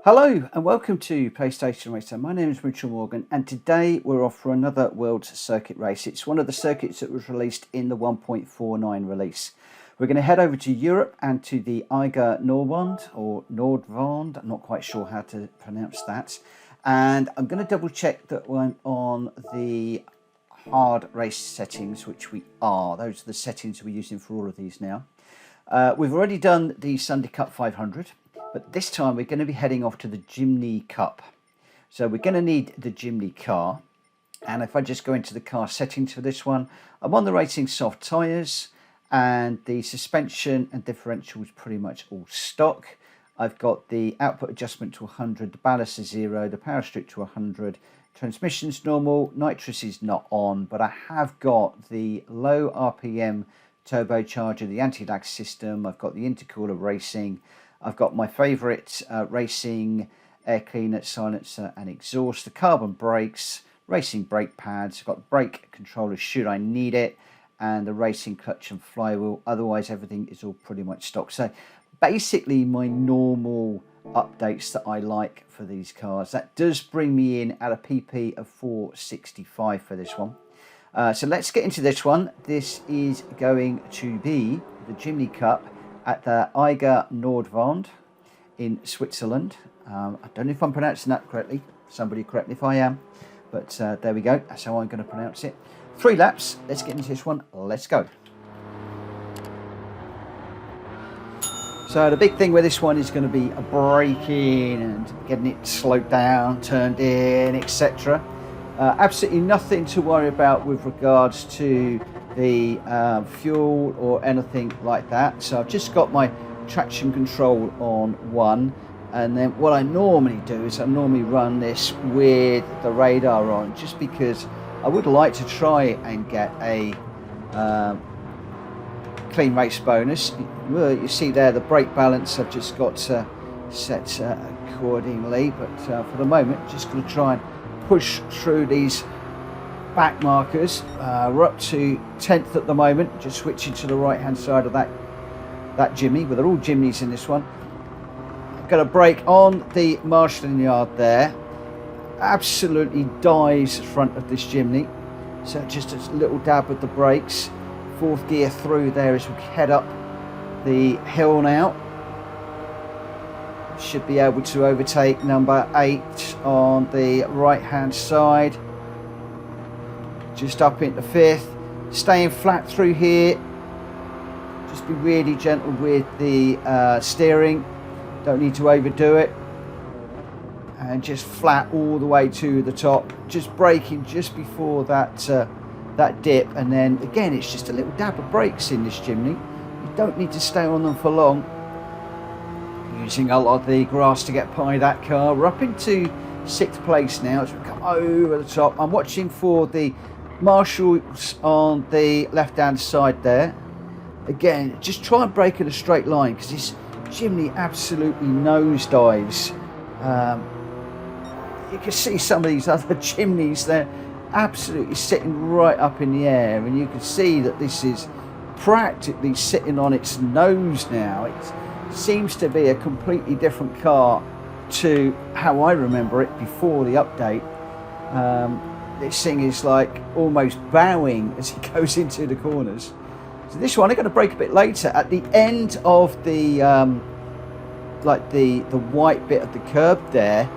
Hello and welcome to PlayStation Racer. My name is Mitchell Morgan and today we're off for another World Circuit race. It's one of the circuits that was released in the 1.49 release. We're going to head over to Europe and to the Eiger Nordwand or Nordwand. I'm not quite sure how to pronounce that. And I'm going to double check that I'm on the hard race settings, which we are. Those are the settings we're using for all of these now. We've already done the Sunday Cup 500. But this time we're going to be heading off to the Jimney Cup. So we're going to need the Jimney car. And if I just go into the car settings for this one, I'm on the racing soft tyres and the suspension and differential is pretty much all stock. I've got the output adjustment to 100, the ballast is 0, the power strip to 100, transmission's normal, nitrous is not on, but I have got the low RPM turbocharger, the anti-lag system, I've got the intercooler racing, I've got my favourite racing air cleaner, silencer and exhaust, the carbon brakes, racing brake pads, I've got brake controller should I need it, and the racing clutch and flywheel. Otherwise everything is all pretty much stock. So basically my normal updates that I like for these cars. That does bring me in at a PP of 465 for this one. So let's get into this one. This is going to be the Jimney Cup at the Eiger Nordwand in Switzerland. I don't know if I'm pronouncing that correctly. Somebody correct me if I am. But there we go. That's how I'm going to pronounce it. 3 laps. Let's get into this one. Let's go. So the big thing with this one is going to be a braking and getting it slowed down, turned in, etc. Absolutely nothing to worry about with regards to the fuel or anything like that. So I've just got my traction control on 1, and then what I normally do is I normally run this with the radar on, just because I would like to try and get a clean race bonus. You see there the brake balance I've just got set accordingly, but for the moment just going to try and push through these back markers. We're up to 10th at the moment, just switching to the right hand side of that Jimny, but they're all Jimneys in this one. I've got a brake on the marshalling yard there. Absolutely dies the front of this Jimny, so just a little dab with the brakes. 4th gear through there as we head up the hill now. Should be able to overtake number 8 on the right hand side. Just up into 5th, staying flat through here. Just be really gentle with the steering, don't need to overdo it, and just flat all the way to the top, just braking just before that dip, and then again it's just a little dab of brakes in this Jimny. You don't need to stay on them for long. Using a lot of the grass to get by that car. We're up into 6th place now as we come over the top. I'm watching for the marshals on the left hand side there. Again, just try and brake in a straight line because this Jimny absolutely nosedives. You can see some of these other Jimneys, they're absolutely sitting right up in the air, and you can see that this is practically sitting on its nose now. It seems to be a completely different car to how I remember it before the update. This thing is like almost bowing as it goes into the corners. So this one I'm going to brake a bit later at the end of the like the white bit of the curb there.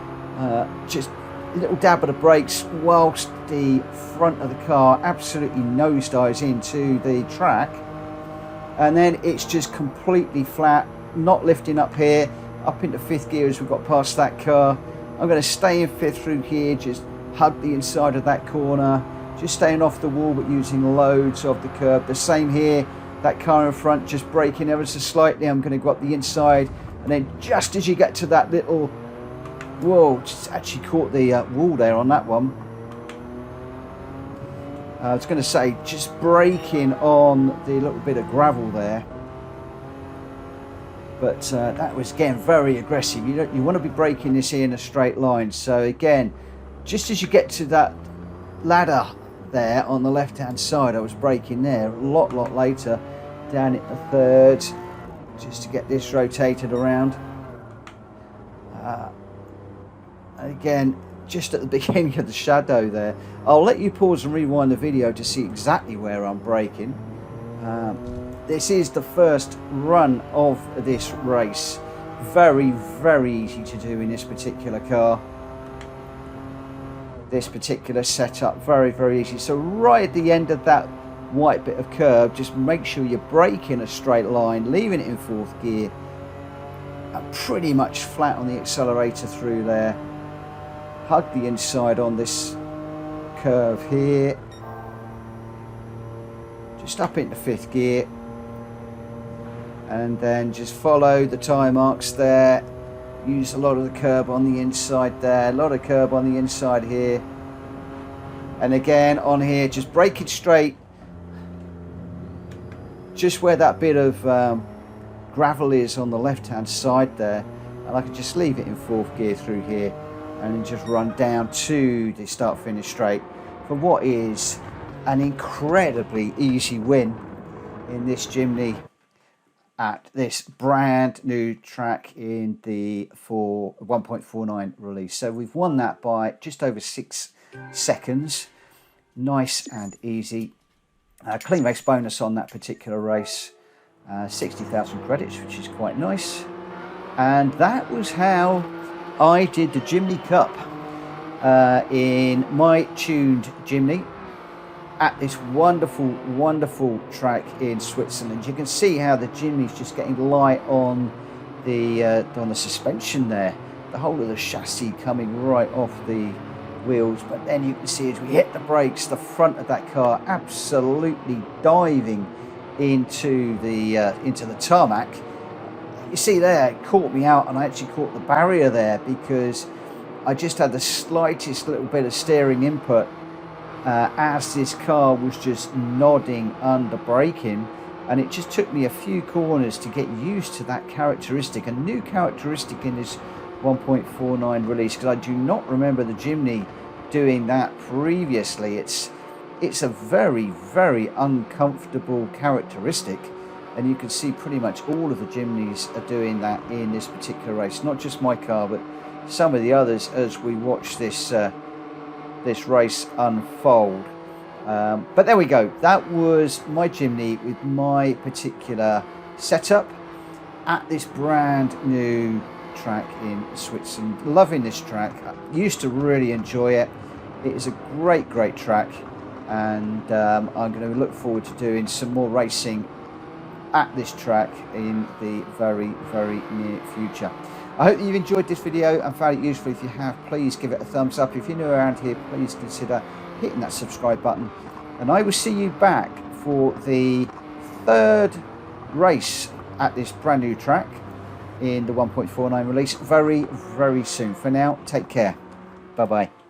Just a little dab of the brakes whilst the front of the car absolutely nosedives into the track, and then it's just completely flat, not lifting up here, up into 5th gear as we've got past that car. I'm going to stay in 5th through here, just hug the inside of that corner, just staying off the wall but using loads of the curb. The same here, that car in front just braking ever so slightly. I'm going to go up the inside, and then just as you get to that little, whoa, just actually caught the wall there on that one. I was going to say, just braking on the little bit of gravel there. But that was, again, very aggressive. You want to be braking this in a straight line. So again, just as you get to that ladder there on the left hand side, I was braking there. A lot later, down at the 3rd, just to get this rotated around. Again, just at the beginning of the shadow there. I'll let you pause and rewind the video to see exactly where I'm braking. This is the first run of this race. Very, very easy to do in this particular car. This particular setup, very, very easy. So right at the end of that white bit of curb, just make sure you brake in a straight line, leaving it in 4th gear, and pretty much flat on the accelerator through there. Hug the inside on this curve here, just up into 5th gear, and then just follow the tyre marks there. Use a lot of the curb on the inside there, a lot of curb on the inside here, and again on here, just brake it straight, just where that bit of gravel is on the left hand side there, and I can just leave it in 4th gear through here and then just run down to the start finish straight for what is an incredibly easy win in this Jimny at this brand new track in the 1.49 release. So we've won that by just over 6 seconds. Nice and easy. Clean race bonus on that particular race, 60,000 credits, which is quite nice. And that was how I did the Jimney Cup in my tuned Jimny at this wonderful, wonderful track in Switzerland. You can see how the Jimny's just getting light on the suspension there. The whole of the chassis coming right off the wheels, but then you can see as we hit the brakes, the front of that car absolutely diving into the tarmac. You see there, it caught me out, and I actually caught the barrier there because I just had the slightest little bit of steering input as this car was just nodding under braking, and it just took me a few corners to get used to that characteristic, a new characteristic in this 1.49 release, because I do not remember the Jimny doing that previously. It's a very, very uncomfortable characteristic, and you can see pretty much all of the Jimnys are doing that in this particular race, not just my car but some of the others as we watch this this race unfold. But there we go, that was my Jimny with my particular setup at this brand new track in Switzerland. Loving this track, I used to really enjoy it. It is a great track, and I'm going to look forward to doing some more racing at this track in the very, very near future. I hope that you've enjoyed this video and found it useful. If you have, please give it a thumbs up. If you're new around here, please consider hitting that subscribe button, and I will see you back for the 3rd race at this brand new track in the 1.49 release very, very soon. For now, take care. Bye bye.